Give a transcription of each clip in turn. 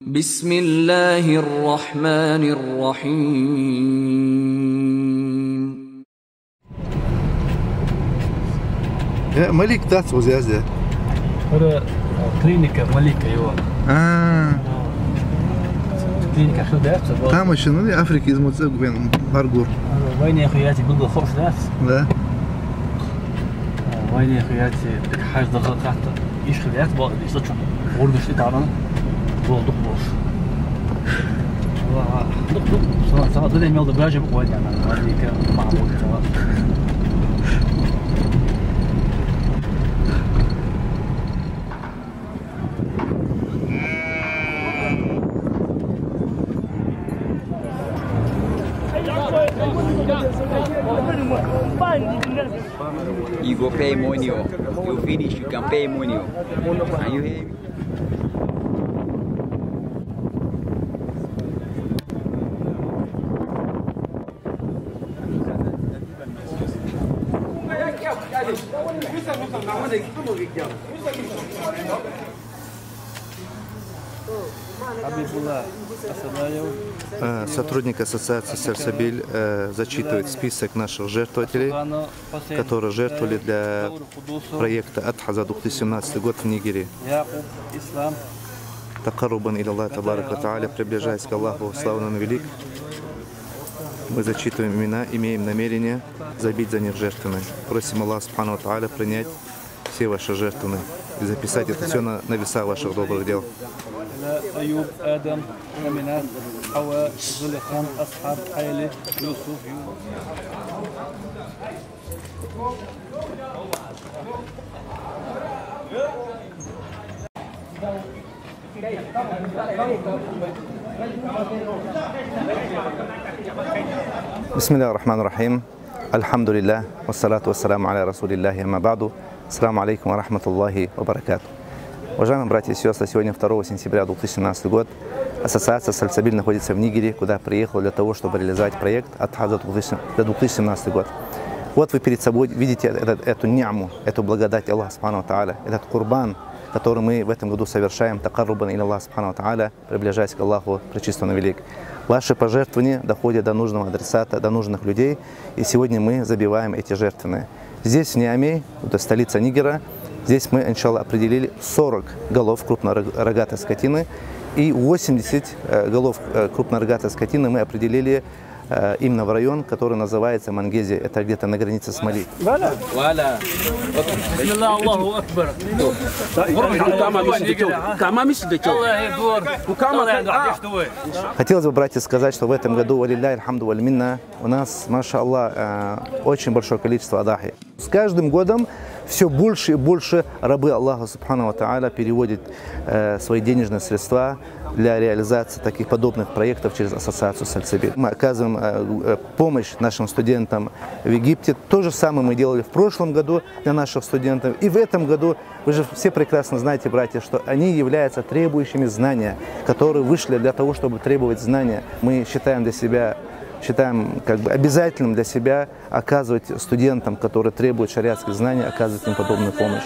بسم الله الرحمن الرحيم. ملك تاس وزيازة. هذا كلينيكا ملك أيوة. كلينيكا شو ده؟ كم شنو دي أفريقيا زموتسق بين بارجور. وين يا أخوياتي بقول خوش ناس. لا. وين يا أخوياتي حاجة ضغط تحت إيش خليات بقى اللي يصير غور مش تعرفنا. والله دقوش. والله صار ده الميل ده باجي بقول يعني هذه كمعمول تمام. You go pay money, you finish, you can pay money. Are you hear me? Сотрудник ассоциации Сальсабиль зачитывает список наших жертвователей, которые жертвовали для проекта Адха за 2017 год в Нигерии. Такарубан иля Аллах табарак ва тааля, приближаясь к Аллаху, славный Он велик, мы зачитываем имена, имеем намерение забить за них жертвенные. Просим Аллаха субхану ва тааля принять все ваши жертвенные и записать это все на веса ваших добрых дел. أيوب آدم أمينات حواء زليخان أصحاب حيلة يوسف بسم الله الرحمن الرحيم. الحمد لله والصلاة والسلام على رسول الله. أما بعد. السلام عليكم ورحمة الله وبركاته. Уважаемые братья и сестры, сегодня 2 сентября 2017 год. Ассоциация Сальсабиль находится в Нигерии, куда приехала для того, чтобы реализовать проект Адха за 2017 год. Вот вы перед собой видите эту ни'му, эту благодать Аллаха субхану ва тааля, этот курбан, который мы в этом году совершаем, такаррубан иля Аллах субхану ва тааля, приближаясь к Аллаху Пречистому Велик. Ваши пожертвования доходят до нужного адресата, до нужных людей, и сегодня мы забиваем эти жертвенные. Здесь, в Ниамей, это столица Нигера, здесь мы, иншаллах, определили 40 голов крупнорогатой скотины и 80 голов крупнорогатой скотины мы определили именно в район, который называется Мангези. Это где-то на границе с Мали. Хотелось бы, братья, сказать, что в этом году, валилляхи алхамду валь минна, у нас, маша Аллах, очень большое количество адахи. С каждым годом все больше и больше рабы Аллаха субхану ва тааля переводят свои денежные средства для реализации таких подобных проектов через ассоциацию Сальсабиль. Мы оказываем помощь нашим студентам в Египте. То же самое мы делали в прошлом году для наших студентов. И в этом году, вы же все прекрасно знаете, братья, что они являются требующими знания, которые вышли для того, чтобы требовать знания. Мы считаем как бы обязательным для себя оказывать студентам, которые требуют шариатских знаний, оказывать им подобную помощь.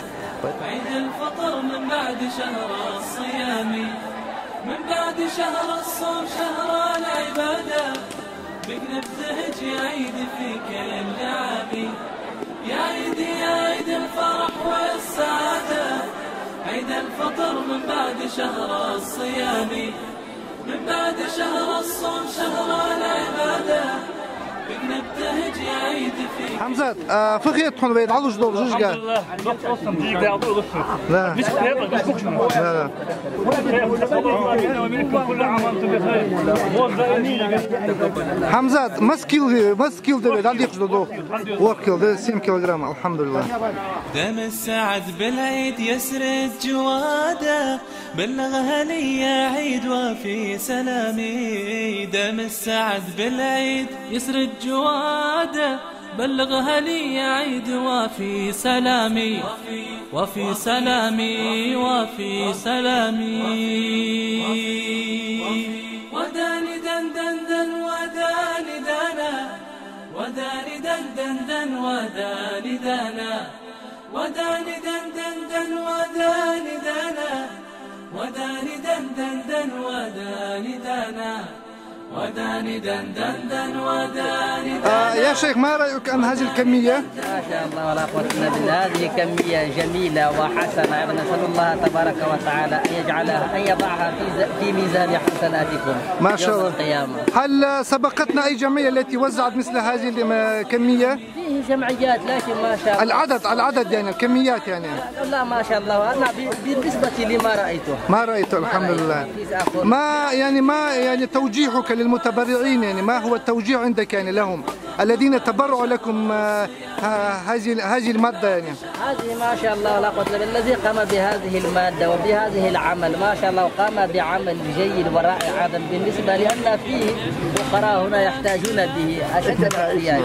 من بعد شهر الصوم شهر العبادة بك نبتهج يا عيد فيك. حمزة فخي يدخل بيت على جدول جوجا. الحمد لله لا لا حمزة مسكيل ده بيت على جدول وركيل ده 7 كيلوغرام. الحمد لله. دم السعد بالعيد يسرد جواده بلغها لي يا عيد وفي سلامي. دم السعد بالعيد يسرد جواده بلغها لي يا عيد وفي سلامي وفي سلامي وفي سلامي. وداني دن دن دن وداني دانا وداني دن دن دن وداني دانا وداني دن دن دن وداني دانا وداني دن دن دن وداني دانا وداني دن دن دن وداني دانا. يا شيخ ما رأيك عن هذه الكمية؟ ما شاء الله ولا قوة إلا بالله، هذه كمية جميلة وحسنة، نسأل الله تبارك وتعالى أن يجعلها أن يضعها في ميزان حسناتكم ما شاء الله. يوم القيامة. هل سبقتنا أي جمعية التي وزعت مثل هذه الكمية؟ فيه جمعيات لكن ما شاء الله العدد يعني الكميات يعني لا ما شاء الله. أنا بالنسبة لما رأيته ما رأيته الحمد لله. ما يعني توجيهك للمتبرعين، يعني ما هو التوجيه عندك يعني لهم الذين تبرعوا لكم هذه المادة؟ يعني هذه ما شاء الله لا قوة إلا بالله، الذي قام بهذه المادة وبهذه العمل ما شاء الله وقام بعمل جيد ورائع هذا بالنسبة لأن فيه فقراء هنا يحتاجون به أشد الاحتياج.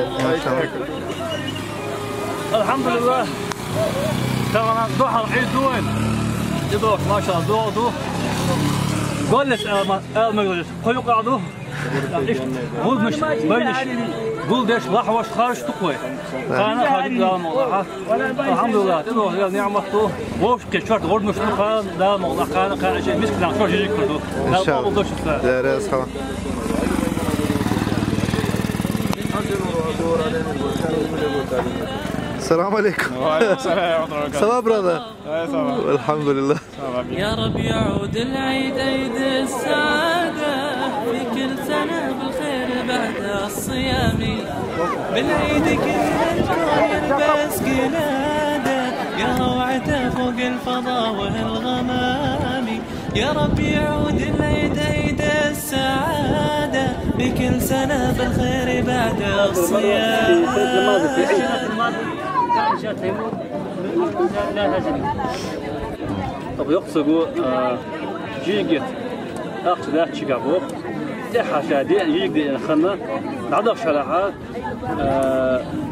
الحمد لله. ترى ضحى العيد دوين يدوح ما شاء الله دو قولش المجلس كل قعدوا قول مش بينش قول ديش لحوش خارج تقوي أنا خارج دام الله الحمد لله تدوح يا نعمته وش كشرت غرد مش تقال دام الله كان شيء مسك نعم شو يجيك كله إن شاء الله. لا رزقه. السلام عليكم. سلام برادر. الحمد لله. يا رب يعود العيد عيد السعادة في كل سنة بالخير بعد الصيام بالعيد كل الكون يلبس قلادة يا روعته فوق الفضاء والغمام. يا رب يعود العيد عيد السعادة في كل سنة بالخير بعد الصيام. طب يقصدوا جيجت أقصد شيكابو تحاشا دي يجي خلنا بعد شرحات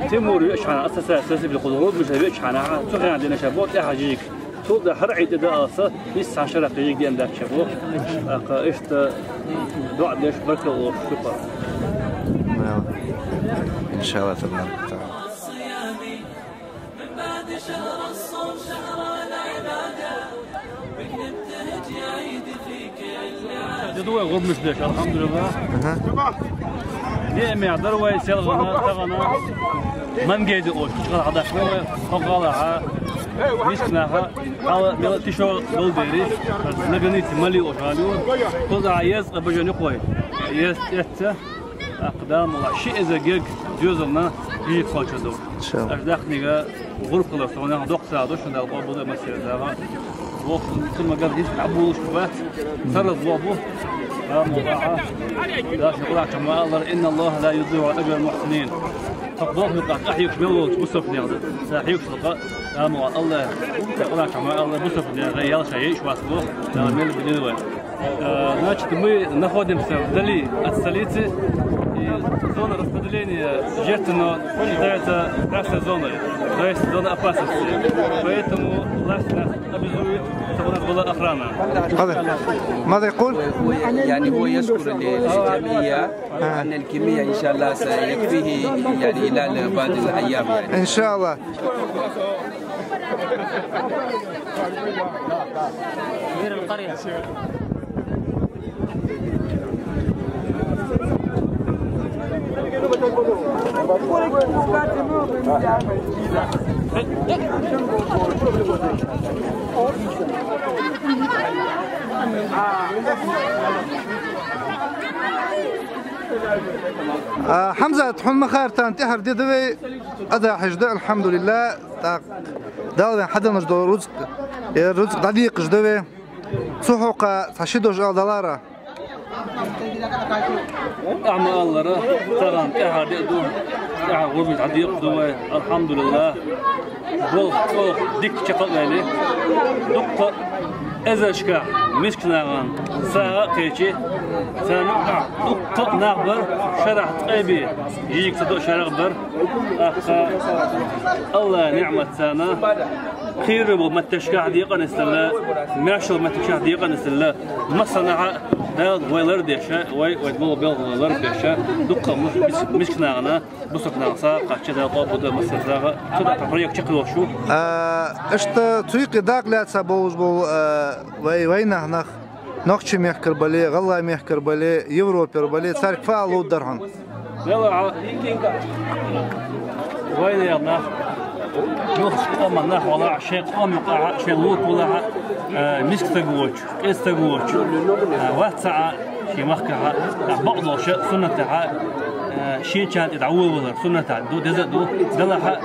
تيمور يشحن أساسا بالقدرات مش يشحنها تخلي عندنا شباب تحاجيك طول ده حرعي ده أصلا يسعى شرح يجي عندك شباب إيشت دعاء ليش بركة وشكر إن شاء الله تبارك وتعالى. شهر الصوم شهر العبادة بك نبتهج يا عيد في كل عام. جدوى غرب مشدش الحمد لله. نعم يعذر ويسير غنا تغنى من قيد أول شغل هذا شوية فقالها مسكناها على ملتي شو بالديري لقنيت ملي وشاليو كل عياز بجاني قوي عياز يته أقدام الله شيء إذا جيك جزءنا يجي خالص دو. إن شاء الله. أجدخني غرق الله سواء دق ساعدوش من القبض مسير ذا. وقت ثم قال هيك عبوش بات ثرث ضابه موضعها لا شغلك كما الله إن الله لا يضيع أجر المحسنين. فقدوه يقع أحيك ملوك بصف نياض ساحيك شقة أما الله شغلك كما الله بصف نياض غير شيء شو أسبوع لا مل بدينه. ناچ تمي نخودم سردلي السليتي زونا распределения жертвенно считается красной зоной, то есть зона опасности. Поэтому власть нас обязует, чтобы у нас была охрана. ماذا يقول؟ يعني هو يشكر الجمعية أن الكمية إن شاء الله سيكفيه يعني إلى بعض الأيام يعني. إن شاء الله. القرية حمزة تحن مخار تنتحر دي دوي أدا حجداء الحمد لله داود حدا مجدو رزق دقيق جدوي سحوق تشيدو جال دلارة أعمى الله ترى انتحر دي دو غربة عديق دوي الحمد لله بول ديك شقق لي دق أزشكا مسكنا ساعة كيشي سنقع دق نقبر شرح طيبي يجيك صدق شرح بر الله نعمة سنة خير ما تشكع ديقا نستلا ماشل ما تشكع ديقا نستلا مصنع ده ويلرديشة ويدمو بيل ويلرديشة دق مسكنا أنا بسكنا ساعة كذا قابض مسافة كذا تقريبا شكله شو اشت تويق داق لا تسبوز بو وين هناك نقش ميحكر بالي غلا ميحكر بالي يوروبير بالي تارك فعلو درهن يلا وين يا ناس يوخ قام ناس ولا شيء قام يقع شيء لوك ولا مسك تقوش إس تقوش واتسع شيء مخكها بعض شيء سنة تاع شيء كان يتعود ولا سنة تاع دو دلها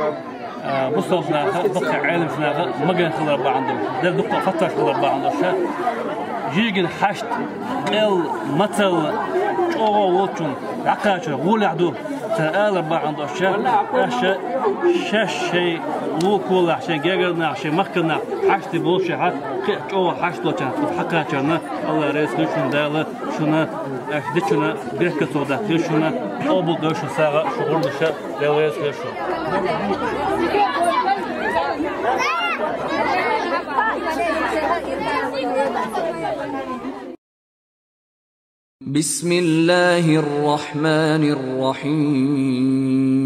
بصوصنا بقى عالم فينا ما جن خلر بعض عندهم ده دقة فترة خلر بعض عندهم جيجن حشت مثل أو وطن عقاش غول عدو تآل بعض عند شاش شيء لو كل عشان جاجرنا عشان مكنا حشت بوش حد أو حشت لو كان حقا كنا الله رئيس كشون داله شنا أخدشنا بيرك صودا كشنا أبو دوش ساعة شغل دشة رئيس كشون بسم الله الرحمن الرحيم